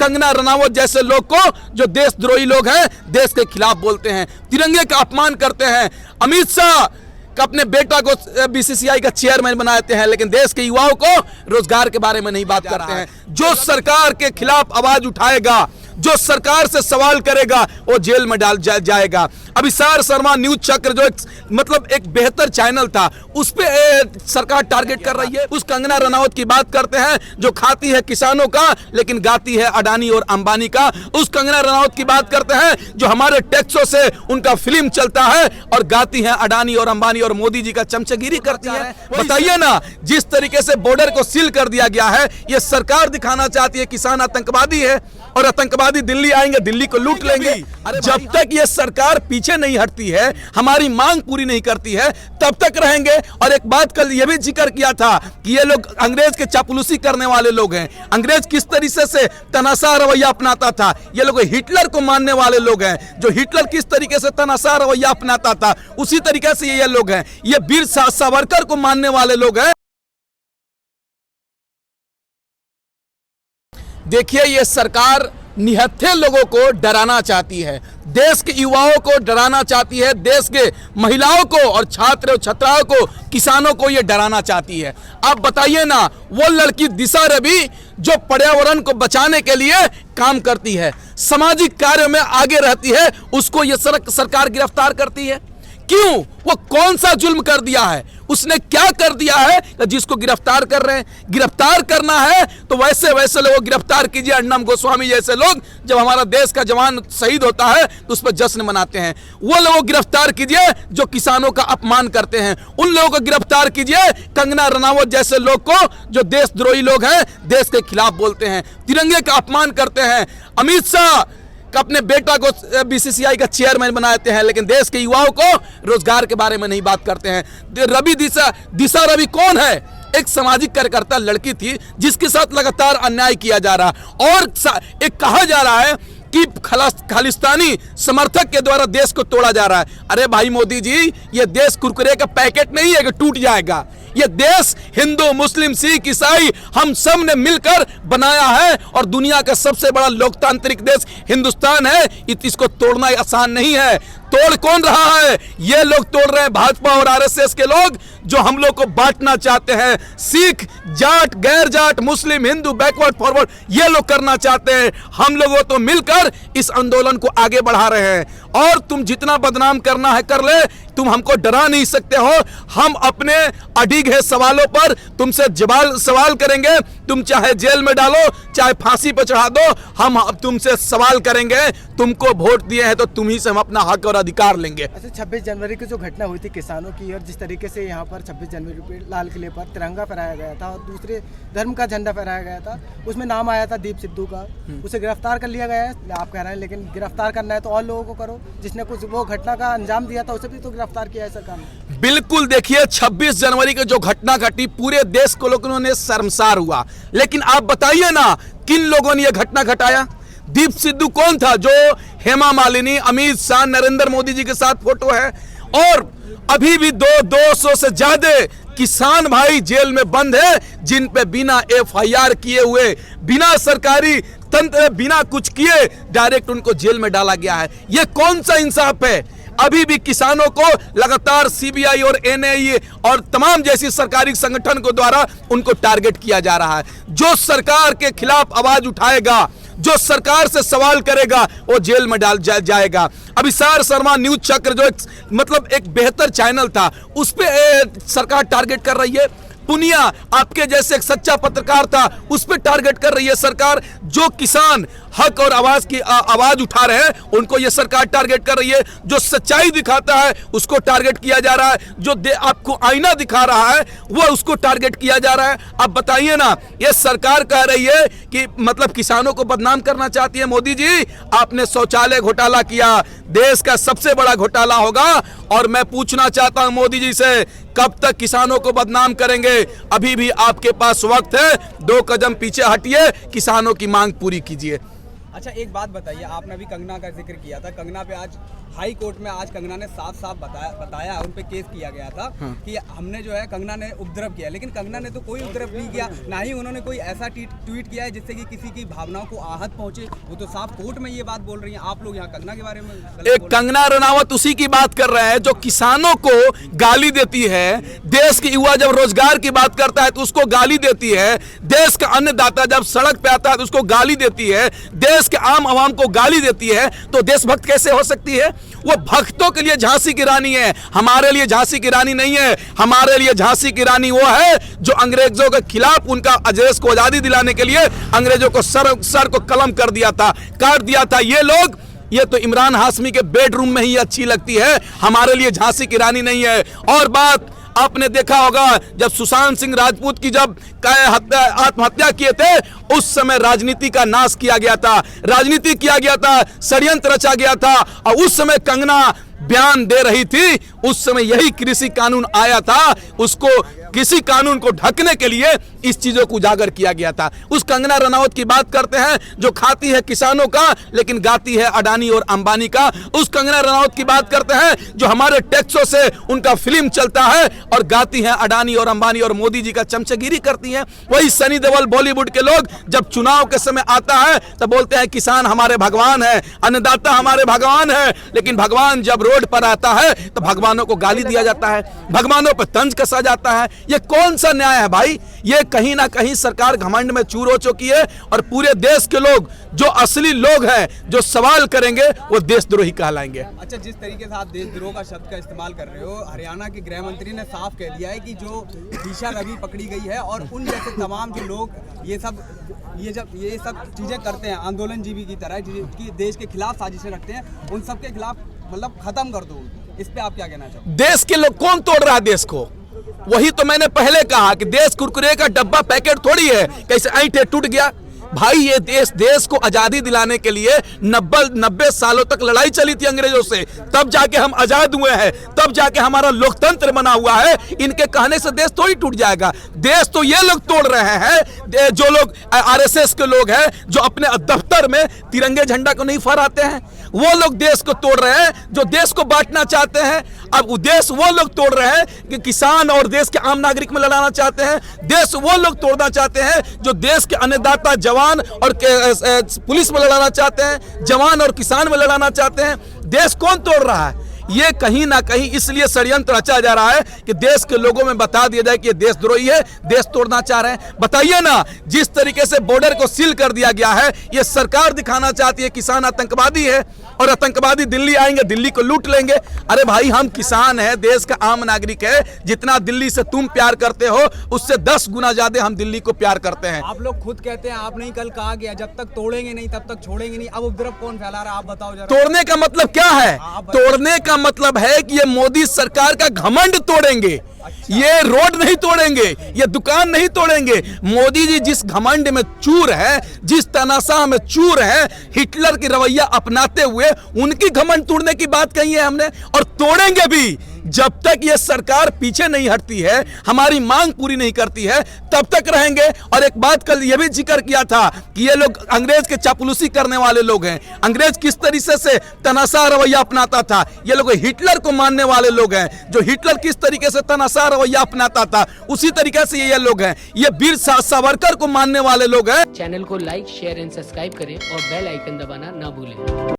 कंगना रनावत जैसे लोग को, जो देशद्रोही लोग हैं, देश के खिलाफ बोलते हैं, तिरंगे का अपमान करते हैं। अमित शाह का अपने बेटा को बीसीसीआई का चेयरमैन बनाते हैं, लेकिन देश के युवाओं को रोजगार के बारे में नहीं बात करते हैं। जो सरकार के खिलाफ आवाज उठाएगा, जो सरकार से सवाल करेगा, वो जेल में डाल जाएगा। अभिसार शर्मा न्यूज चक्र जो एक बेहतर चैनल था, उस पे सरकार टारगेट कर रही है। उस कंगना रनावत की बात करते हैं जो खाती है किसानों का लेकिन गाती है अडानी और अंबानी का। उस कंगना रनावत की बात करते हैं जो हमारे टैक्सों से उनका फिल्म चलता है और गाती है अडानी और अंबानी और मोदी जी का चमचगिरी करती है। बताइए ना, जिस तरीके से बॉर्डर को सील कर दिया गया है, ये सरकार दिखाना चाहती है किसान आतंकवादी है और आतंकवादी दिल्ली आएंगे, दिल्ली को लूट लेंगे। जब तक ये सरकार पीछे नहीं हटती है, हमारी मांग पूरी नहीं करती है, तब तक रहेंगे। और एक बात कल ये भी जिक्र किया था कि ये लोग अंग्रेज के चापलूसी करने वाले लोग हैं। अंग्रेज किस तरीके से तनाशाह रवैया अपनाता था, ये लोग हिटलर को मानने वाले लोग हैं। जो हिटलर किस तरीके से तनाशाह रवैया अपनाता था, उसी तरीके से ये लोग हैं। ये वीर सावरकर को मानने वाले लोग हैं। देखिए, ये सरकार निहत्थे लोगों को डराना चाहती है, देश के युवाओं को डराना चाहती है, देश के महिलाओं को और छात्र और छात्राओं को, किसानों को ये डराना चाहती है। आप बताइए ना, वो लड़की दिशा रवि जो पर्यावरण को बचाने के लिए काम करती है, सामाजिक कार्य में आगे रहती है, उसको ये सरकार गिरफ्तार करती है। क्यों? वो कौन सा जुल्म कर दिया है, उसने क्या कर दिया है जिसको गिरफ्तार कर रहे हैं? गिरफ्तार करना है तो वैसे वैसे लोगों को गिरफ्तार कीजिए। अन्नम गोस्वामी जैसे लोग, जब हमारा देश का जवान शहीद होता है तो उस पर जश्न मनाते हैं। वो लोगों को गिरफ्तार कीजिए जो किसानों का अपमान करते हैं, उन लोगों को गिरफ्तार कीजिए। कंगना रनावत जैसे लोग को, जो देशद्रोही लोग हैं, देश के खिलाफ बोलते हैं, तिरंगे का अपमान करते हैं। अमित शाह का अपने बेटा को बीसीसीआई का चेयरमैन बनाते हैं, लेकिन देश के युवाओं को रोजगार के बारे में नहीं बात करते हैं। दिशा रवि कौन है? एक सामाजिक कार्यकर्ता लड़की थी जिसके साथ लगातार अन्याय किया जा रहा और एक कहा जा रहा है कि खालिस्तानी समर्थक के द्वारा देश को तोड़ा जा रहा है। अरे भाई मोदी जी, ये देश कुरकुरे का पैकेट नहीं है कि टूट जाएगा। ये देश हिंदू, मुस्लिम, सिख, ईसाई हम सब ने मिलकर बनाया है और दुनिया का सबसे बड़ा लोकतांत्रिक देश हिंदुस्तान है। इसको तोड़ना आसान नहीं है। तोड़ कौन रहा है? ये लोग तोड़ रहे हैं, भाजपा और आरएसएस के लोग, जो हम लोग को बांटना चाहते हैं। सिख, जाट, गैर जाट, मुस्लिम, हिंदू, बैकवर्ड फॉरवर्ड, ये लोग करना चाहते हैं। हम लोगों तो मिलकर इस आंदोलन को आगे बढ़ा रहे हैं। और तुम जितना बदनाम करना है कर ले, तुम हमको डरा नहीं सकते हो। हम अपने अडिग है सवालों पर तुमसे सवाल करेंगे। तुम चाहे जेल में डालो, चाहे फांसी पर चढ़ा दो, हम तुमसे सवाल करेंगे। तुमको वोट दिए हैं तो तुम ही से हम अपना हक और अधिकार लेंगे। अच्छा, 26 जनवरी की जो घटना हुई थी किसानों की, और जिस तरीके से यहाँ पर 26 जनवरी पे लाल किले पर तिरंगा फहराया गया था और दूसरे धर्म का झंडा फहराया गया था, उसमें नाम आया था दीप सिद्धू का, उसे गिरफ्तार कर लिया गया है आप कह रहे हैं। लेकिन गिरफ्तार करना है तो और लोगों को करो, जिसने कुछ वो घटना का अंजाम दिया था उसे भी तो गिरफ्तार किया है सरकार ने। बिल्कुल, देखिए 26 जनवरी की जो घटना घटी, पूरे देश को लोगों ने शर्मसार हुआ। लेकिन आप बताइए ना, किन लोगों ने यह घटना घटाया? दीप सिद्धू कौन था? जो हेमा मालिनी, अमित शाह, नरेंद्र मोदी जी के साथ फोटो है। और अभी भी 200 से ज्यादा किसान भाई जेल में बंद है, जिन पे बिना एफआईआर किए हुए, बिना सरकारी तंत्र, बिना कुछ किए डायरेक्ट उनको जेल में डाला गया है। ये कौन सा इंसाफ है? अभी भी किसानों को लगातार सीबीआई और एनआईए और तमाम जैसी सरकारी संगठन को द्वारा उनको टारगेट किया जा रहा है। जो सरकार के खिलाफ आवाज उठाएगा, जो सरकार से सवाल करेगा, वो जेल में डाल जाएगा। अभिसार शर्मा न्यूज चक्र जो एक बेहतर चैनल था, उस पे सरकार टारगेट कर रही है। पुनिया आपके जैसे एक सच्चा पत्रकार था, उस पर टारगेट कर रही है सरकार। जो किसान हक और आवाज उठा रहे हैं, उनको ये सरकार टारगेट कर रही है। जो सच्चाई दिखाता है उसको टारगेट किया जा रहा है। जो आपको आईना दिखा रहा है वो उसको टारगेट किया जा रहा है। अब बताइए ना, ये सरकार कह रही है कि किसानों को बदनाम करना चाहती है। मोदी जी, आपने शौचालय घोटाला किया, देश का सबसे बड़ा घोटाला होगा। और मैं पूछना चाहता हूं मोदी जी से, कब तक किसानों को बदनाम करेंगे? अभी भी आपके पास वक्त है, 2 कदम पीछे हटिए, किसानों की मांग पूरी कीजिए। अच्छा एक बात बताइए, आपने अभी कंगना का जिक्र किया था। कंगना पे आज हाई कोर्ट में आज कंगना ने साफ साफ बताया उन पे केस किया गया था कि हमने जो है कंगना ने उपद्रव किया, लेकिन कंगना ने तो कोई उपद्रव नहीं किया, ना ही उन्होंने कोई ऐसा ट्वीट किया है जिससे कि किसी की भावनाओं को आहत पहुंचे। वो तो साफ कोर्ट में ये बात बोल रही हैं, आप लोग यहाँ कंगना के बारे में एक कंगना रनावत उसी की बात कर रहे हैं जो किसानों को गाली देती है। देश के युवा जब रोजगार की बात करता है तो उसको गाली देती है। देश का अन्नदाता जब सड़क पे आता है तो उसको गाली देती है। देश के आम आवाम को गाली देती है, तो देशभक्त कैसे हो सकती है? वो भक्तों के लिए झांसी की रानी है, हमारे लिए झांसी की रानी नहीं है। हमारे लिए झांसी की रानी वो है जो अंग्रेजों के खिलाफ उनका देश को आजादी दिलाने के लिए अंग्रेजों को सर को कलम कर दिया था, काट दिया था। ये तो इमरान हाशमी के बेडरूम में ही अच्छी लगती है, हमारे लिए झांसी की रानी नहीं है। और बात आपने देखा होगा जब सुशांत सिंह राजपूत की जब आत्महत्या किए थे उस समय राजनीति का नाश किया गया था, राजनीति किया गया था, षड्यंत्र रचा गया था। और उस समय कंगना बयान दे रही थी, उस समय यही कृषि कानून आया था, उसको कृषि कानून को ढकने के लिए इस चीजों को उजागर किया गया था। उस कंगना रनावत की बात करते हैं जो खाती है किसानों का लेकिन गाती है अडानी और अंबानी का। उस कंगना रनावत की बात करते हैं जो हमारे टैक्सों से उनका फिल्म चलता है और गाती है अडानी और अंबानी और मोदी जी का चमचगिरी करती है। वही सनी देओल बॉलीवुड के लोग जब चुनाव के समय आता है तो बोलते हैं किसान हमारे भगवान है, अन्नदाता हमारे भगवान है, लेकिन भगवान जब रोड पर आता है तो भगवानों को गाली दिया जाता है, भगवानों पर तंज कसा जाता है। ये कौन सा न्याय है भाई? ये कहीं ना कहीं सरकार घमंड में चूर हो चुकी है और पूरे देश के लोग जो असली लोग हैं जो सवाल करेंगे वो देशद्रोही कहलाएंगे। अच्छा, जिस तरीके से आप देशद्रोह का शब्द का इस्तेमाल कर रहे हो, हरियाणा के गृह मंत्री ने साफ कह दिया है कि जो दिशा रवि पकड़ी गई है और उन जैसे तमाम जो लोग ये सब चीजें करते हैं आंदोलनजीवी की तरह, कि देश के खिलाफ साजिशें रखते हैं, उन सब के खिलाफ मतलब खत्म कर दो। इस पे आप क्या कहना चाहते? देश के लोग कौन तोड़ रहा है देश को? वही तो मैंने पहले कहा कि देश कुरकुरे का डब्बा पैकेट थोड़ी है कैसे ऐंठे टूट गया। भाई ये देश को आजादी दिलाने के लिए 90 सालों तक लड़ाई चली थी अंग्रेजों से, तब जाके हम आजाद हुए हैं, तब जाके हमारा लोकतंत्र बना हुआ है। इनके कहने से देश थोड़ी टूट जाएगा। देश तो ये लोग तोड़ रहे हैं, जो लोग आरएसएस के लोग हैं जो अपने दफ्तर में तिरंगे झंडा को नहीं फहराते हैं, वो लोग देश को तोड़ रहे हैं जो देश को बांटना चाहते हैं। अब देश वो लोग तोड़ रहे हैं कि किसान और देश के आम नागरिक में लड़ाना चाहते हैं। देश वो लोग तोड़ना चाहते हैं जो देश के अन्नदाता जवान और पुलिस में लड़ाना चाहते हैं, जवान और किसान में लड़ाना चाहते हैं। देश कौन तोड़ रहा है? ये कहीं ना कहीं इसलिए षड्यंत्र रचा जा रहा है कि देश के लोगों में बता दिया जाए कि ये देशद्रोही है, देश तोड़ना चाह रहे हैं। बताइए ना, जिस तरीके से बॉर्डर को सील कर दिया गया है, ये सरकार दिखाना चाहती है किसान आतंकवादी है और आतंकवादी दिल्ली आएंगे, दिल्ली को लूट लेंगे। अरे भाई, हम किसान हैं, देश का आम नागरिक है। जितना दिल्ली से तुम प्यार करते हो उससे 10 गुना ज्यादा हम दिल्ली को प्यार करते हैं। आप लोग खुद कहते हैं, आपने ही कल कहा गया जब तक तोड़ेंगे नहीं तब तक छोड़ेंगे नहीं। अब उपद्रव कौन फैला रहा है, आप बताओ जरा। तोड़ने का मतलब क्या है? तोड़ने का मतलब है कि ये मोदी सरकार का घमंड तोड़ेंगे। अच्छा। ये रोड नहीं तोड़ेंगे, ये दुकान नहीं तोड़ेंगे। मोदी जी जिस घमंड में चूर है, जिस तनाशाह में चूर है, हिटलर की रवैया अपनाते हुए उनकी घमंड तोड़ने की बात कही है हमने, और तोड़ेंगे भी। जब तक ये सरकार पीछे नहीं हटती है, हमारी मांग पूरी नहीं करती है, तब तक रहेंगे। और एक बात कल ये भी जिक्र किया था कि ये लोग अंग्रेज के चापलूसी करने वाले लोग हैं। अंग्रेज किस तरीके से तनाशाह रवैया अपनाता था, ये लोग हिटलर को मानने वाले लोग हैं। जो हिटलर किस तरीके से तनाशाह रवैया अपनाता था, उसी तरीके से ये लोग हैं। ये वीर सावरकर को मानने वाले लोग हैं। चैनल को लाइक, शेयर एंड सब्सक्राइब करें और बेल आइकन दबाना ना भूलें।